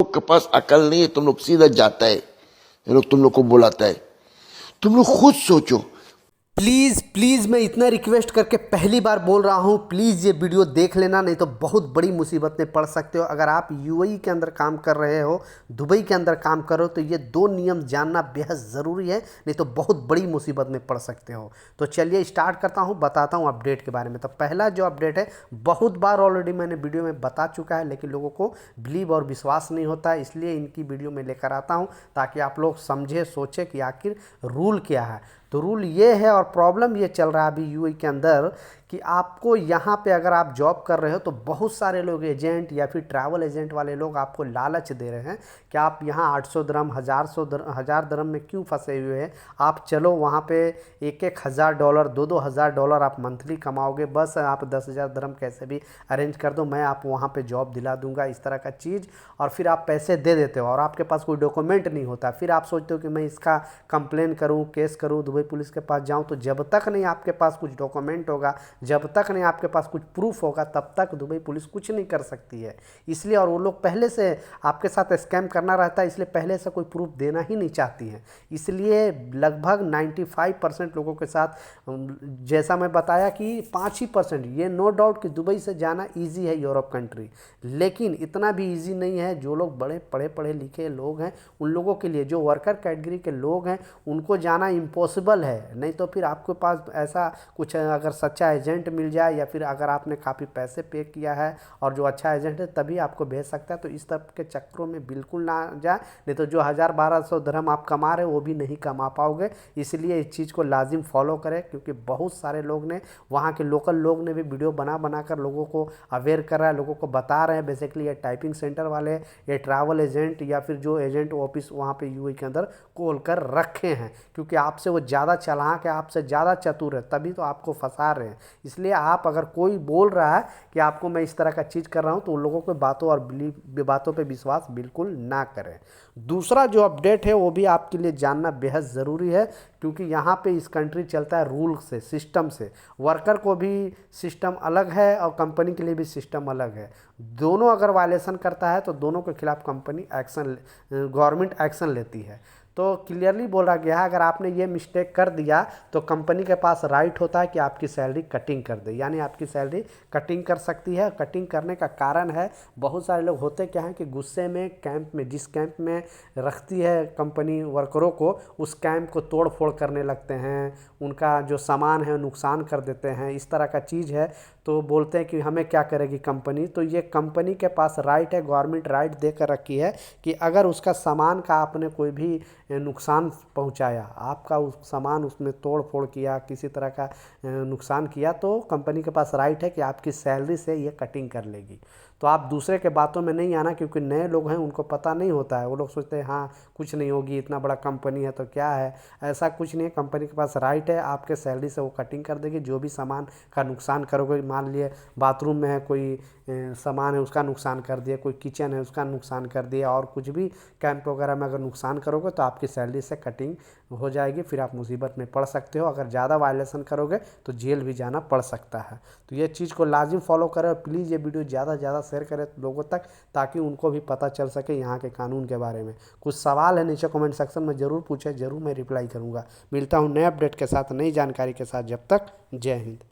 लोग के पास अकल नहीं है, तुम लोग सीधा जाता है, ये लोग तुम लोग को बुलाता है। तुम लोग खुद सोचो। प्लीज़ प्लीज़ मैं इतना रिक्वेस्ट करके पहली बार बोल रहा हूँ, प्लीज़ ये वीडियो देख लेना, नहीं तो बहुत बड़ी मुसीबत में पड़ सकते हो। अगर आप यूएई के अंदर काम कर रहे हो, दुबई के अंदर काम कर रहे हो, तो ये दो नियम जानना बेहद ज़रूरी है, नहीं तो बहुत बड़ी मुसीबत में पड़ सकते हो। तो चलिए स्टार्ट करता हूँ, बताता हूँ अपडेट के बारे में। तो पहला जो अपडेट है, बहुत बार ऑलरेडी मैंने वीडियो में बता चुका है, लेकिन लोगों को बिलीव और विश्वास नहीं होता है, इसलिए इनकी वीडियो में लेकर आता हूँ ताकि आप लोग समझे सोचें कि आखिर रूल क्या है। तो रूल ये है और प्रॉब्लम ये चल रहा है अभी यूएई के अंदर कि आपको यहाँ पे अगर आप जॉब कर रहे हो तो बहुत सारे लोग एजेंट या फिर ट्रैवल एजेंट वाले लोग आपको लालच दे रहे हैं कि आप यहाँ 800 दरम, हज़ार दरम में क्यों फंसे हुए हैं। आप चलो वहाँ पे एक हज़ार डॉलर, दो हज़ार डॉलर आप मंथली कमाओगे, बस आप 10,000 दरम कैसे भी अरेंज कर दो, मैं आप वहाँ पे जॉब दिला दूंगा, इस तरह का चीज़। और फिर आप पैसे दे देते हो और आपके पास कोई डॉक्यूमेंट नहीं होता। फिर आप सोचते हो कि मैं इसका कंप्लेन करूँ, केस करूँ, दुबई पुलिस के पास जाऊँ। तो जब तक नहीं आपके पास कुछ डॉक्यूमेंट होगा, जब तक नहीं आपके पास कुछ प्रूफ होगा, तब तक दुबई पुलिस कुछ नहीं कर सकती है। इसलिए, और वो लोग पहले से आपके साथ स्कैम करना रहता है, इसलिए पहले से कोई प्रूफ देना ही नहीं चाहती है। इसलिए लगभग 95% लोगों के साथ, जैसा मैं बताया कि 5% ये नो डाउट कि दुबई से जाना ईजी है यूरोप कंट्री, लेकिन इतना भी ईजी नहीं है। जो लोग बड़े पढ़े लिखे लोग हैं, उन लोगों के लिए, जो वर्कर कैटेगरी के लोग हैं, उनको जाना इम्पॉसिबल है। नहीं तो फिर आपके पास ऐसा कुछ अगर सच्चा एजेंट मिल जाए, या फिर अगर आपने काफ़ी पैसे पे किया है और जो अच्छा एजेंट है, तभी आपको भेज सकता है। तो इस तरह के चक्करों में बिल्कुल ना जाए, नहीं तो जो 1,000-1,200 दरहम आप कमा रहे हो वो भी नहीं कमा पाओगे। इसलिए इस चीज़ को लाजिम फॉलो करें, क्योंकि बहुत सारे लोग ने, वहाँ के लोकल लोग ने भी वीडियो बना कर लोगों को अवेयर कर रहा है, लोगों को बता रहे हैं बेसिकली। ये टाइपिंग सेंटर वाले, ये ट्रैवल एजेंट या फिर जो एजेंट ऑफिस वहाँ पे यूएई के अंदर खोल कर रखे हैं, क्योंकि आपसे वो ज़्यादा चालाक है, आपसे ज़्यादा चतुर है, तभी तो आपको फंसा रहे हैं। इसलिए आप, अगर कोई बोल रहा है कि आपको मैं इस तरह का चीज़ कर रहा हूँ, तो उन लोगों के बातों और बातों पे विश्वास बिल्कुल ना करें। दूसरा जो अपडेट है वो भी आपके लिए जानना बेहद ज़रूरी है, क्योंकि यहाँ पे इस कंट्री चलता है रूल से, सिस्टम से। वर्कर को भी सिस्टम अलग है और कंपनी के लिए भी सिस्टम अलग है। दोनों अगर वायलेशन करता है तो दोनों के खिलाफ कंपनी एक्शन, गवर्नमेंट एक्शन लेती है। तो क्लियरली बोला गया है, अगर आपने ये मिस्टेक कर दिया तो कंपनी के पास राइट होता है कि आपकी सैलरी कटिंग कर दे, यानी आपकी सैलरी कटिंग कर सकती है। कटिंग करने का कारण है, बहुत सारे लोग होते क्या हैं कि गुस्से में कैंप में, जिस कैंप में रखती है कंपनी वर्करों को, उस कैंप को तोड़ फोड़ करने लगते हैं, उनका जो सामान है नुकसान कर देते हैं, इस तरह का चीज़ है। तो बोलते हैं कि हमें क्या करेगी कंपनी। तो ये कंपनी के पास राइट है, गवर्नमेंट राइट देकर रखी है कि अगर उसका सामान का आपने कोई भी नुकसान पहुंचाया, आपका उस सामान उसमें तोड़ फोड़ किया, किसी तरह का नुकसान किया, तो कंपनी के पास राइट है कि आपकी सैलरी से ये कटिंग कर लेगी। तो आप दूसरे के बातों में नहीं आना, क्योंकि नए लोग हैं, उनको पता नहीं होता है। वो लोग सोचते हैं हाँ कुछ नहीं होगी, इतना बड़ा कंपनी है तो क्या है। ऐसा कुछ नहीं है, कंपनी के पास राइट है, आपके सैलरी से वो कटिंग कर देगी। जो भी सामान का नुकसान करोगे, मान लिए बाथरूम में है कोई सामान है उसका नुकसान कर दिया, कोई किचन है उसका नुकसान कर दिया, और कुछ भी कैंप वगैरह में अगर नुकसान करोगे तो आपकी सैलरी से कटिंग हो जाएगी। फिर आप मुसीबत में पड़ सकते हो। अगर ज़्यादा वायलेशन करोगे तो जेल भी जाना पड़ सकता है। तो ये चीज़ को लाजिम फॉलो करें, और प्लीज़ ये वीडियो ज़्यादा से ज़्यादा शेयर करें लोगों तक, ताकि उनको भी पता चल सके यहाँ के कानून के बारे में। कुछ सवाल है नीचे कमेंट सेक्शन में ज़रूर पूछें, ज़रूर मैं रिप्लाई करूँगा। मिलता हूँ नए अपडेट के साथ, नई जानकारी के साथ। जब तक जय हिंद।